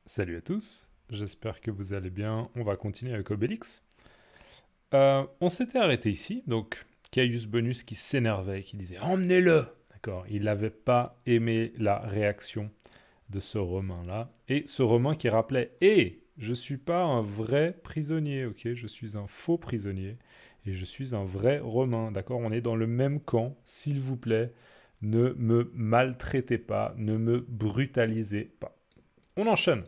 Salut à tous, j'espère que vous allez bien. On va continuer avec Obélix. On s'était arrêté ici, donc Caius Bonus qui s'énervait, qui disait emmenez-le. D'accord, il n'avait pas aimé la réaction de ce Romain-là. Et ce Romain qui rappelait je suis pas un vrai prisonnier, ok, je suis un faux prisonnier et je suis un vrai Romain. D'accord, on est dans le même camp, s'il vous plaît, ne me maltraitez pas, ne me brutalisez pas. On enchaîne.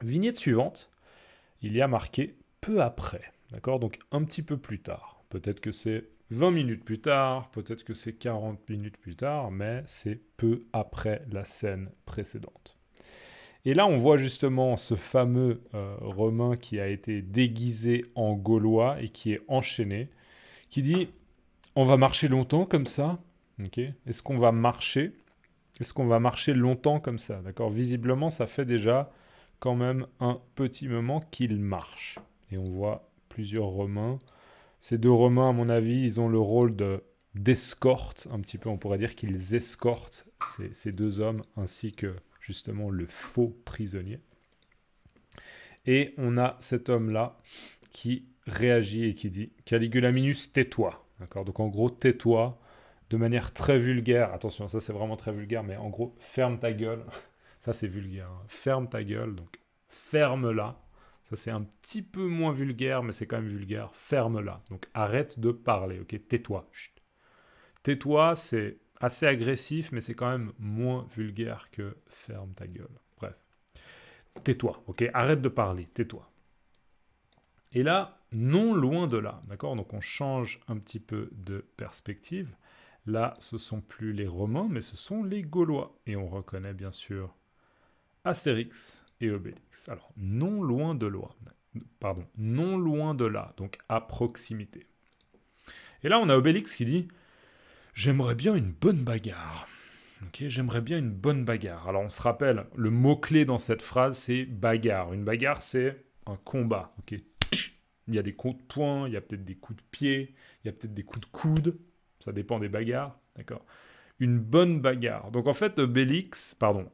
Vignette suivante, il y a marqué peu après. D'accord, donc un petit peu plus tard. Peut-être que c'est 20 minutes plus tard, peut-être que c'est 40 minutes plus tard, mais c'est peu après la scène précédente. Et là, on voit justement ce fameux Romain qui a été déguisé en Gaulois et qui est enchaîné, qui dit on va marcher longtemps comme ça. Ok, est-ce qu'on va marcher? Est-ce qu'on va marcher longtemps comme ça? D'accord, visiblement, ça fait déjà quand même un petit moment qu'il marche. Et on voit plusieurs Romains. Ces deux Romains, à mon avis, ils ont le rôle d'escorte, un petit peu, on pourrait dire qu'ils escortent ces deux hommes, ainsi que justement le faux prisonnier. Et on a cet homme-là qui réagit et qui dit Caligula Minus, tais-toi. D'accord, donc en gros, tais-toi de manière très vulgaire. Attention, ça c'est vraiment très vulgaire, mais en gros, ferme ta gueule. Ça c'est vulgaire. Hein. Ferme ta gueule, donc ferme-la. Ça c'est un petit peu moins vulgaire, mais c'est quand même vulgaire. Ferme-la. Donc arrête de parler, ok? Tais-toi. Chut. Tais-toi, c'est assez agressif, mais c'est quand même moins vulgaire que ferme ta gueule. Bref. Tais-toi, ok? Arrête de parler, tais-toi. Et là, non loin de là, d'accord? Donc on change un petit peu de perspective. Là, ce sont plus les Romains, mais ce sont les Gaulois. Et on reconnaît bien sûr Astérix et Obélix. Alors, non loin de là, pardon, non loin de là, donc à proximité. Et là, on a Obélix qui dit j'aimerais bien une bonne bagarre. Ok, j'aimerais bien une bonne bagarre. Alors, on se rappelle, le mot-clé dans cette phrase, c'est bagarre. Une bagarre, c'est un combat. Ok, il y a des coups de poing, il y a peut-être des coups de pied, il y a peut-être des coups de coude. Ça dépend des bagarres, d'accord? Une bonne bagarre. Donc en fait,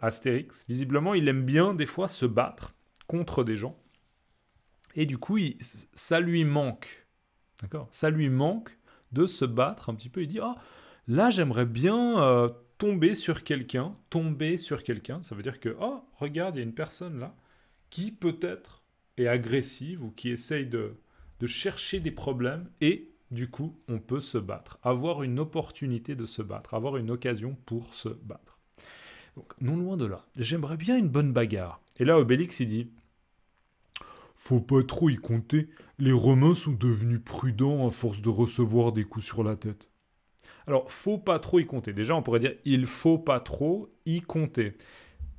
Astérix, visiblement, il aime bien des fois se battre contre des gens. Et du coup, ça lui manque, d'accord? Ça lui manque de se battre un petit peu. Il dit, ah, là, j'aimerais bien tomber sur quelqu'un. Ça veut dire que, oh, regarde, il y a une personne là qui peut-être est agressive ou qui essaye de chercher des problèmes et du coup, on peut se battre, avoir une opportunité de se battre, avoir une occasion pour se battre. Donc, non loin de là, j'aimerais bien une bonne bagarre. Et là, Obélix, il dit faut pas trop y compter, les Romains sont devenus prudents à force de recevoir des coups sur la tête. Alors, faut pas trop y compter. Déjà, on pourrait dire il faut pas trop y compter.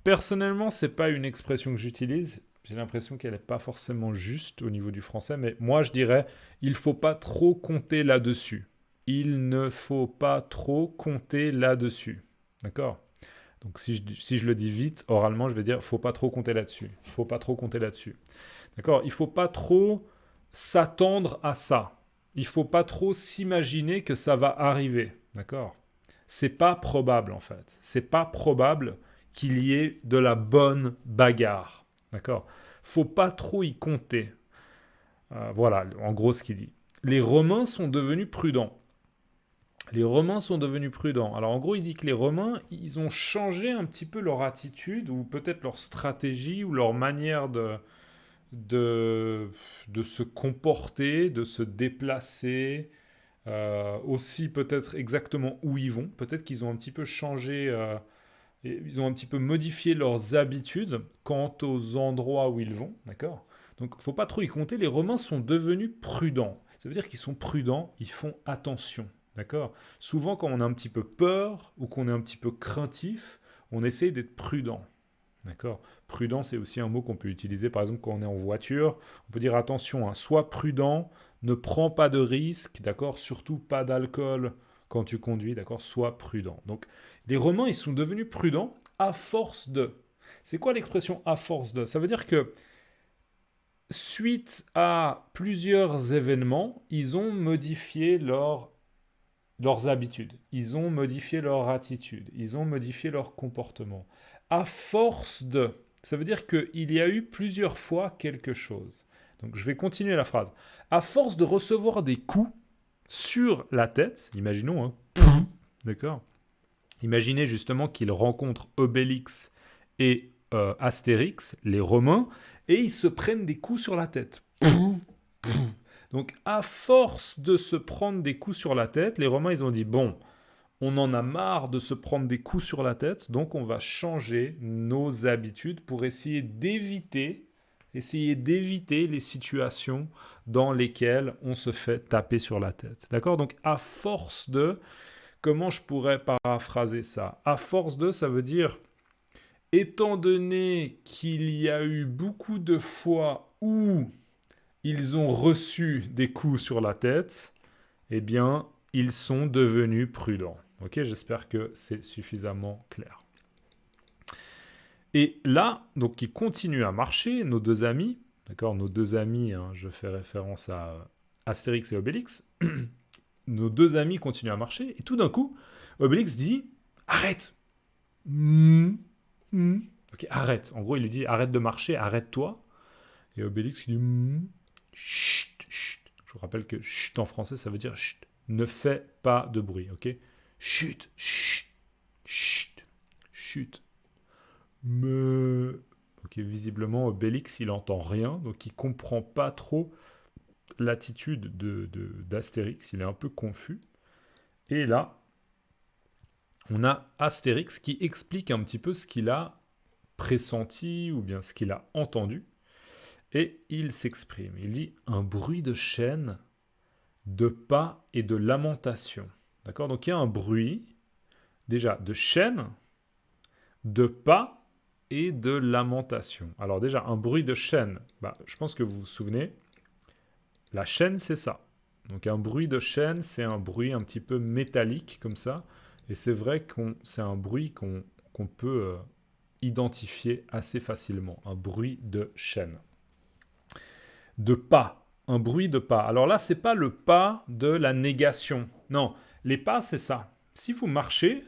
Personnellement, c'est pas une expression que j'utilise. J'ai l'impression qu'elle n'est pas forcément juste au niveau du français, mais moi je dirais il faut pas trop compter là-dessus. Il ne faut pas trop compter là-dessus. D'accord? Donc si je le dis vite, oralement, je vais dire faut pas trop compter là-dessus. Faut pas trop compter là-dessus. D'accord? Il faut pas trop s'attendre à ça. Il faut pas trop s'imaginer que ça va arriver. D'accord? C'est pas probable en fait. C'est pas probable qu'il y ait de la bonne bagarre. D'accord? Faut pas trop y compter. Voilà, en gros ce qu'il dit. Les Romains sont devenus prudents. Les Romains sont devenus prudents. Alors en gros, il dit que les Romains, ils ont changé un petit peu leur attitude ou peut-être leur stratégie ou leur manière de, de se comporter, de se déplacer, aussi peut-être exactement où ils vont. Peut-être qu'ils ont un petit peu changé, ils ont un petit peu modifié leurs habitudes quant aux endroits où ils vont, d'accord? Donc il ne faut pas trop y compter, les Romains sont devenus prudents. Ça veut dire qu'ils sont prudents, ils font attention, d'accord? Souvent quand on a un petit peu peur ou qu'on est un petit peu craintif, on essaie d'être prudent. D'accord. Prudent, c'est aussi un mot qu'on peut utiliser, par exemple, quand on est en voiture. On peut dire attention, hein, sois prudent, ne prends pas de risques, d'accord. Surtout pas d'alcool quand tu conduis, d'accord. Sois prudent. Donc, les Romains, ils sont devenus prudents à force de. C'est quoi l'expression à force de? Ça veut dire que suite à plusieurs événements, ils ont modifié leurs habitudes, ils ont modifié leur attitude, ils ont modifié leur comportement. À force de. Ça veut dire qu'il y a eu plusieurs fois quelque chose. Donc je vais continuer la phrase. À force de recevoir des coups sur la tête, imaginons, hein, d'accord. Imaginez justement qu'il rencontre Obélix et Astérix, les Romains, et ils se prennent des coups sur la tête. Donc à force de se prendre des coups sur la tête, les Romains ils ont dit bon, on en a marre de se prendre des coups sur la tête, donc on va changer nos habitudes pour essayer d'éviter les situations dans lesquelles on se fait taper sur la tête. D'accord? Donc à force de, comment je pourrais paraphraser ça? À force de, ça veut dire, étant donné qu'il y a eu beaucoup de fois où ils ont reçu des coups sur la tête, eh bien, ils sont devenus prudents. Ok, j'espère que c'est suffisamment clair. Et là, donc, ils continuent à marcher, nos deux amis, d'accord, nos deux amis, hein, je fais référence à Astérix et Obélix, nos deux amis continuent à marcher, et tout d'un coup, Obélix dit « Arrête !» Ok, arrête. En gros, il lui dit « Arrête de marcher, arrête-toi !» Et Obélix, il dit « Chut, chut !» Je vous rappelle que « chut » en français, ça veut dire « chut ». Ne fais pas de bruit, ok? Chut, chut, chut, chut. Mais... Ok, visiblement, Obélix, il n'entend rien, donc il comprend pas trop l'attitude d'Astérix, il est un peu confus. Et là, on a Astérix qui explique un petit peu ce qu'il a pressenti ou bien ce qu'il a entendu. Et il s'exprime. Il dit « un bruit de chaîne, de pas et de lamentation ». D'accord? Donc il y a un bruit, déjà, de chaîne, de pas et de lamentation. Alors déjà, un bruit de chaîne, je pense que vous vous souvenez, la chaîne, c'est ça. Donc un bruit de chaîne, c'est un bruit un petit peu métallique, comme ça. Et c'est vrai que c'est un bruit qu'on peut identifier assez facilement. Un bruit de chaîne. De pas. Un bruit de pas. Alors là, c'est pas le pas de la négation. Non, les pas, c'est ça. Si vous marchez,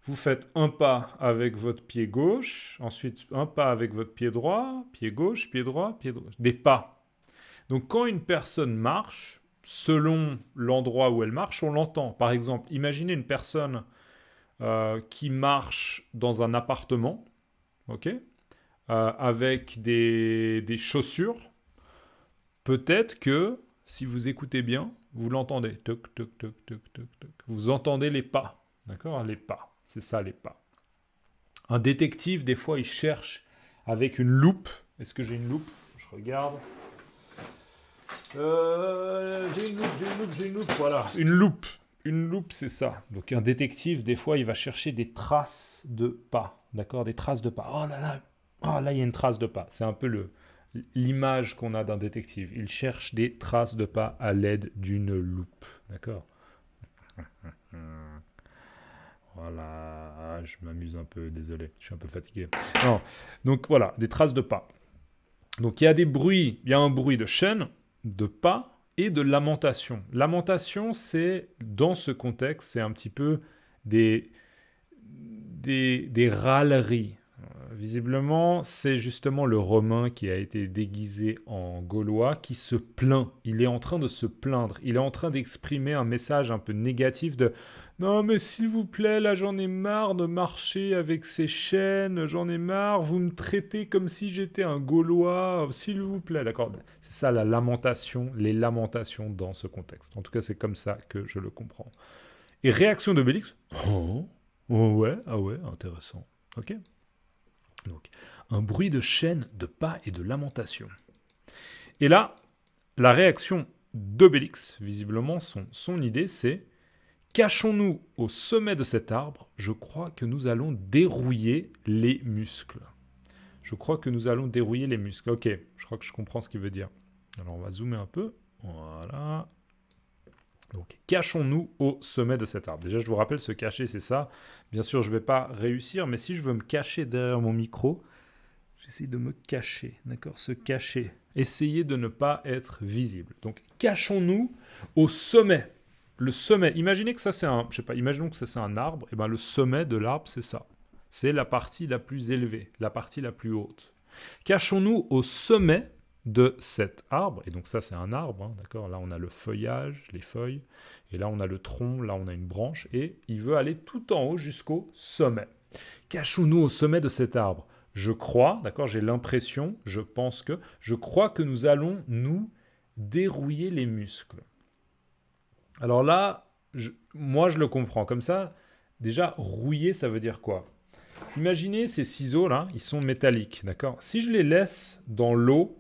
vous faites un pas avec votre pied gauche, ensuite un pas avec votre pied droit, pied gauche, pied droit, pied droit. Des pas. Donc quand une personne marche, selon l'endroit où elle marche, on l'entend. Par exemple, imaginez une personne qui marche dans un appartement, ok, avec des chaussures. Peut-être que, si vous écoutez bien, vous l'entendez. Toc, toc, toc, toc, toc, toc. Vous entendez les pas. D'accord? Les pas. C'est ça, les pas. Un détective, des fois, il cherche avec une loupe. Est-ce que j'ai une loupe? Je regarde. J'ai une loupe, voilà. Une loupe. Une loupe, c'est ça. Donc un détective, des fois, il va chercher des traces de pas. D'accord? Des traces de pas. Oh là là. Oh là, il y a une trace de pas. C'est un peu l'image qu'on a d'un détective. Il cherche des traces de pas à l'aide d'une loupe. D'accord? Voilà. Je m'amuse un peu, désolé. Je suis un peu fatigué. Non. Donc voilà, des traces de pas. Donc il y a des bruits. Il y a un bruit de chaîne, de pas et de lamentation. Lamentation, c'est, dans ce contexte, c'est un petit peu des râleries. Visiblement, c'est justement le Romain qui a été déguisé en Gaulois qui se plaint. Il est en train de se plaindre. Il est en train d'exprimer un message un peu négatif de « Non mais s'il vous plaît, là j'en ai marre de marcher avec ces chaînes, j'en ai marre, vous me traitez comme si j'étais un Gaulois, s'il vous plaît. » D'accord? C'est ça la lamentation, les lamentations dans ce contexte. En tout cas, c'est comme ça que je le comprends. Et réaction d'Obélix. Oh ouais, ah ouais, intéressant. Ok. Donc, un bruit de chaîne, de pas et de lamentation. Et là, la réaction d'Obélix, visiblement, son idée, c'est « Cachons-nous au sommet de cet arbre, je crois que nous allons dérouiller les muscles. » Je crois que nous allons dérouiller les muscles. Ok, je crois que je comprends ce qu'il veut dire. Alors, on va zoomer un peu. Voilà. Donc, cachons-nous au sommet de cet arbre. Déjà, je vous rappelle, se cacher, c'est ça. Bien sûr, je ne vais pas réussir, mais si je veux me cacher derrière mon micro, j'essaie de me cacher, d'accord? Se cacher. Essayez de ne pas être visible. Donc, cachons-nous au sommet. Le sommet. Imaginez que ça, c'est un, je sais pas, imaginons que ça, c'est un arbre. Et ben, le sommet de l'arbre, c'est ça. c'est la partie la plus élevée, la partie la plus haute. Cachons-nous au sommet de cet arbre, et donc ça c'est un arbre, hein, d'accord? Là on a le feuillage, les feuilles, et là on a le tronc, là on a une branche, et il veut aller tout en haut jusqu'au sommet. Cachons-nous au sommet de cet arbre. Je crois, d'accord, j'ai l'impression, je crois que nous allons nous dérouiller les muscles. Alors là, moi je le comprends comme ça. Déjà, rouiller, ça veut dire quoi? Imaginez ces ciseaux là, ils sont métalliques, d'accord? Si je les laisse dans l'eau,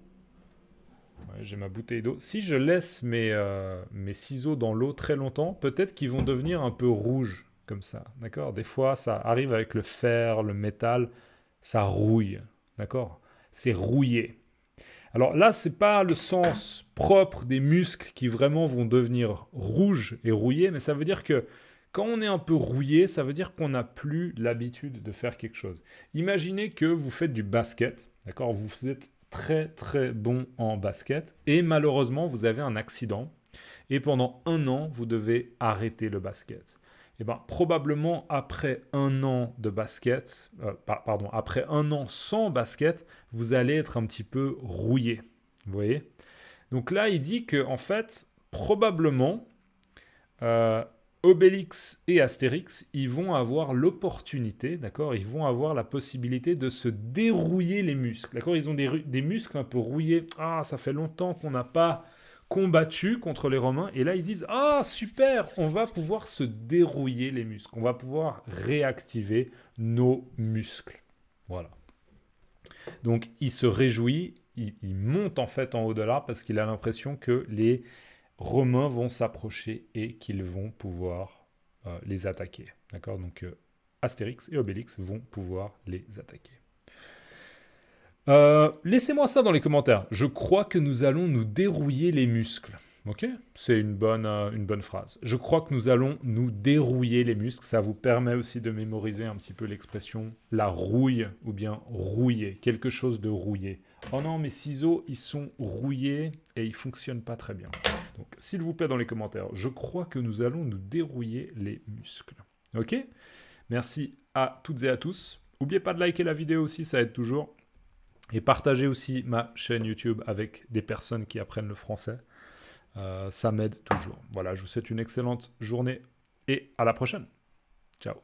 ouais, j'ai ma bouteille d'eau, si je laisse mes ciseaux dans l'eau très longtemps, peut-être qu'ils vont devenir un peu rouges, comme ça, d'accord? Des fois, ça arrive avec le fer, le métal, ça rouille, d'accord? C'est rouillé. Alors là, c'est pas le sens propre des muscles qui vraiment vont devenir rouges et rouillés, mais ça veut dire que quand on est un peu rouillé, ça veut dire qu'on n'a plus l'habitude de faire quelque chose. Imaginez que vous faites du basket, d'accord? Vous êtes très très bon en basket et malheureusement vous avez un accident et pendant 1 an vous devez arrêter le basket. Et bien probablement après 1 an de basket, après 1 an sans basket, vous allez être un petit peu rouillé. Vous voyez? Donc là il dit que en fait probablement Obélix et Astérix, ils vont avoir l'opportunité, d'accord? Ils vont avoir la possibilité de se dérouiller les muscles, d'accord? Ils ont des muscles un peu rouillés. Ah, ça fait longtemps qu'on n'a pas combattu contre les Romains. Et là, ils disent, ah, super, on va pouvoir se dérouiller les muscles. On va pouvoir réactiver nos muscles. Voilà. Donc, il se réjouit, il monte en fait en haut de l'arbre parce qu'il a l'impression que les Romains vont s'approcher et qu'ils vont pouvoir les attaquer. D'accord? Donc Astérix et Obélix vont pouvoir les attaquer. Laissez-moi ça dans les commentaires. Je crois que nous allons nous dérouiller les muscles. Ok? C'est une bonne phrase. Je crois que nous allons nous dérouiller les muscles. Ça vous permet aussi de mémoriser un petit peu l'expression la rouille ou bien rouiller. Quelque chose de rouillé. Oh non, mes ciseaux, ils sont rouillés et ils ne fonctionnent pas très bien. Donc, s'il vous plaît, dans les commentaires, je crois que nous allons nous dérouiller les muscles. Ok? Merci à toutes et à tous. N'oubliez pas de liker la vidéo aussi, ça aide toujours. Et partagez aussi ma chaîne YouTube avec des personnes qui apprennent le français. Ça m'aide toujours. Voilà, je vous souhaite une excellente journée et à la prochaine. Ciao.